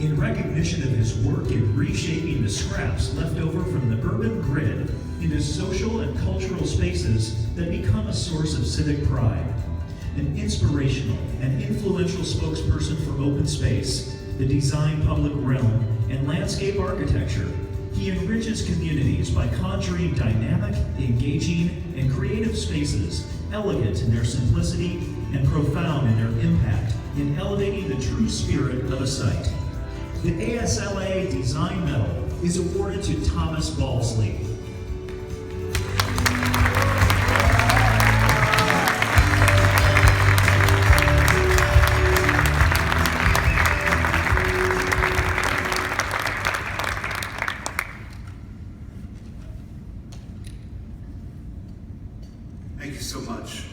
in recognition of his work in reshaping the scraps left over from the urban grid into social and cultural spaces that become a source of civic pride. An inspirational and influential spokesperson for open space, the design public realm, and landscape architecture, he enriches communities by conjuring dynamic, engaging, and creative spaces, elegant in their simplicity and profound in their impact in elevating the true spirit of a site. The ASLA Design Medal is awarded to Thomas Balsley. Thank you so much.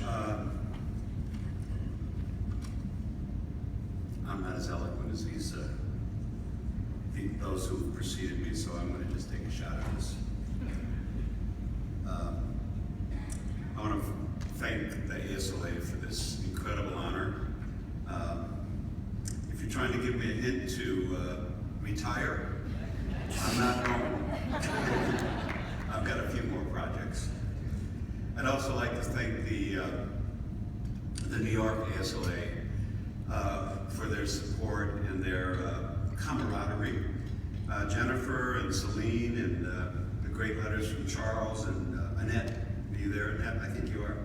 I'm not as eloquent as those who preceded me, so I'm going to just take a shot at this. I want to thank the ASLA for this incredible honor. If you're trying to give me a hint to retire, I'm not going. I've got a few more projects. I'd also like to thank the New York ASLA for their support and their camaraderie. Jennifer and Celine and the great letters from Charles and Annette. Are you there, Annette? I think you are.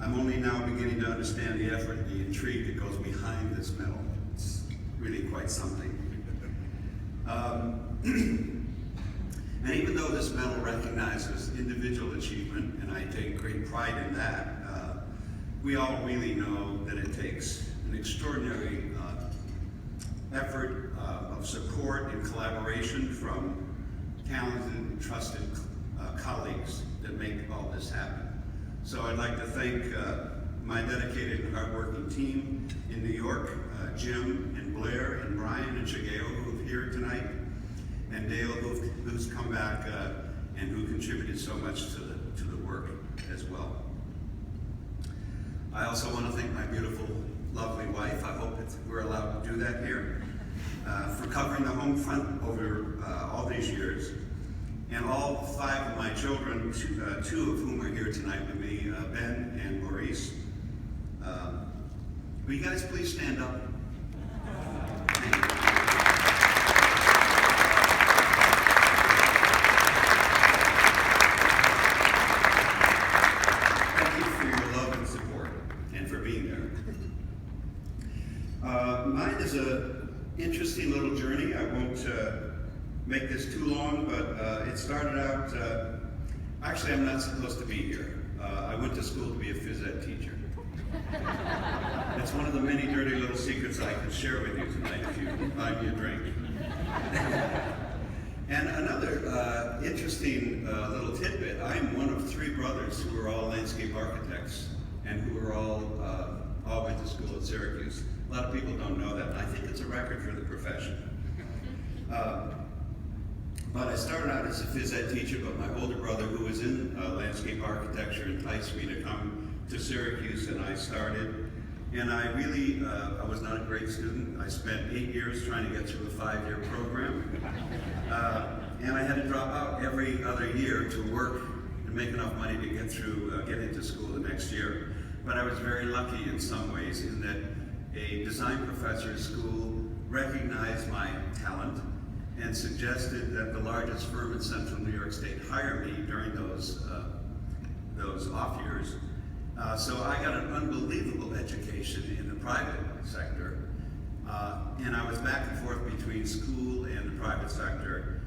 I'm only now beginning to understand the effort and the intrigue that goes behind this medal. It's really quite something. And even though this medal recognizes individual achievement, and I take great pride in that, we all really know that it takes an extraordinary effort of support and collaboration from talented and trusted colleagues that make all this happen. So I'd like to thank my dedicated and hardworking team in New York, Jim and Blair and Brian and Shigeo, who are here tonight, and Dale, who's come back and who contributed so much to the work as well. I also want to thank my beautiful, lovely wife. I hope that we're allowed to do that here, for covering the home front over all these years. And all 5 of my children, 2 of whom are here tonight with me, Ben and Maurice. Will you guys please stand up? Thank you. Mine is an interesting little journey. I won't make this too long, but it started out, actually I'm not supposed to be here. I went to school to be a phys ed teacher. It's one of the many dirty little secrets I can share with you tonight if you buy me a drink. And another interesting little tidbit, I'm one of 3 brothers who are all landscape architects and who are all went to school at Syracuse. A lot of people don't know that, and I think it's a record for the profession. But I started out as a phys ed teacher, but my older brother, who was in landscape architecture, enticed me to come to Syracuse, and I started. And I really, I was not a great student. I spent 8 years trying to get through a 5-year program. And I had to drop out every other year to work and make enough money to get through, get into school the next year. But I was very lucky in some ways in that a design professor at school recognized my talent and suggested that the largest firm in central New York State hire me during those off years. So I got an unbelievable education in the private sector. And I was back and forth between school and the private sector.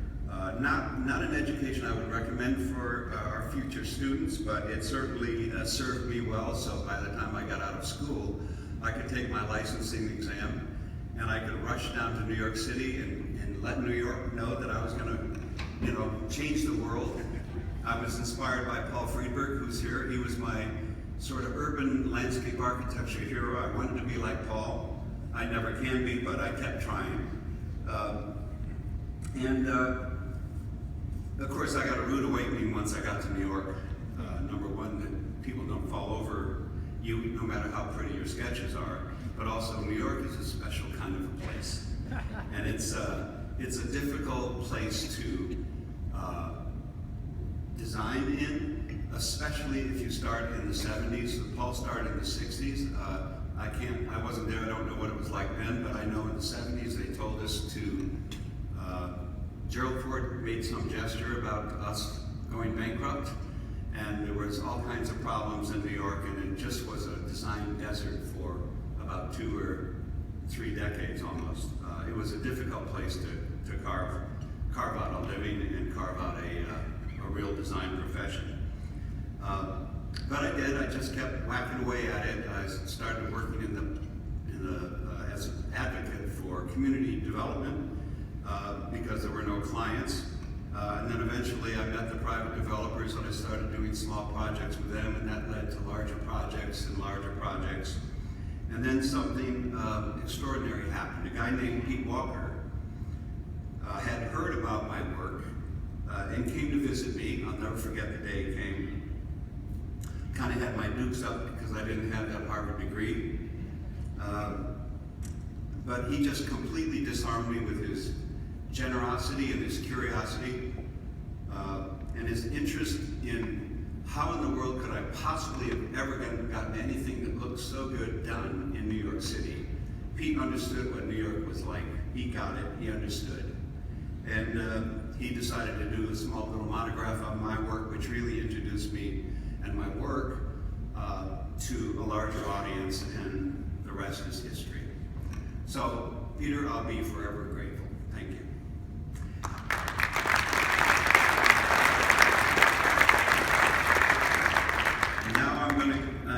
Not an education I would recommend for our future students, but it certainly served me well. So by the time I got out of school, I could take my licensing exam and I could rush down to New York City and let New York know that I was going to, change the world. I was inspired by Paul Friedberg, who's here. He was my sort of urban landscape architecture hero. I wanted to be like Paul. I never can be, but I kept trying. Of course, I got a rude awakening once I got to New York. Number one, that people don't fall over you no matter how pretty your sketches are, but also New York is a special kind of a place. And it's a difficult place to design in, especially if you start in the 70s. Paul started in the 60s. I wasn't there, I don't know what it was like then, but I know in the 70s they told us to, Gerald Ford made some gesture about us going bankrupt, and there was all kinds of problems in New York, and it just was a design desert for about 2 or 3 decades almost. It was a difficult place to carve out a living and carve out a real design profession. But I did. I just kept whacking away at it. I started working as an advocate for community development because there were no clients. And then eventually I met the private developers and I started doing small projects with them, and that led to larger projects and larger projects. And then something extraordinary happened. A guy named Pete Walker had heard about my work and came to visit me. I'll never forget the day he came. Kind of had my dukes up because I didn't have that Harvard degree. But he just completely disarmed me with his generosity and his curiosity and his interest in how in the world could I possibly have ever gotten anything that looked so good done in New York City. Pete understood what New York was like. He got it, he understood. And he decided to do a small little monograph on my work, which really introduced me and my work to a larger audience, and the rest is history. So, Peter, I'll be forever grateful. Thank you.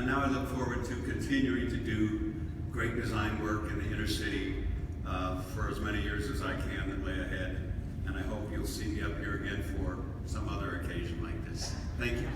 Now I look forward to continuing to do great design work in the inner city for as many years as I can that lay ahead. And I hope you'll see me up here again for some other occasion like this. Thank you.